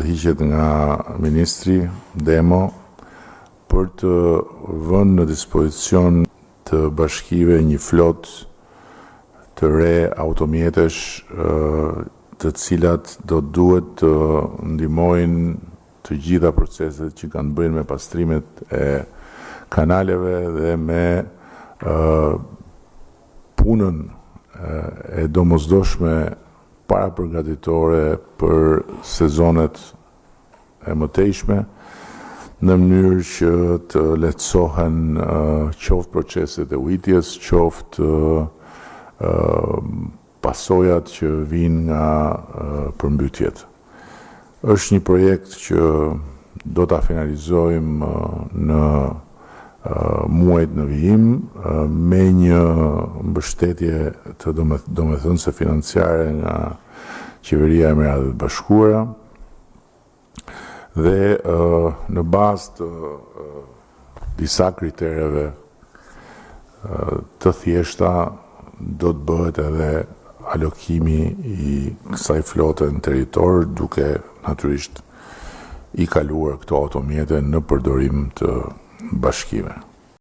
udhëhiqet nga ministri Demo për të vënë në dispozicion të bashkive një flot të re automjetesh të cilat do duhet të ndihmojnë të gjitha proceset që kanë bëjnë me pastrimet e kanaleve dhe me punën e domosdoshme parapërgatitore për sezonet e mëtejshme, në mënyrë që të lehtësohen qoftë proceset e ujitjes, qoftë pasojat që vinë nga përmbytjet. Është një projekt që do ta finalizojmë në muajt në vijim me një mbështetje të domethënëse financiare nga Qeveria e Emiratëve të Bashkuara dhe në bazë të disa kritereve të thjeshta do të bëhet edhe alokimi i kësaj flote në territor, duke natyrisht i kaluar këto automjete në përdorim të bashkive.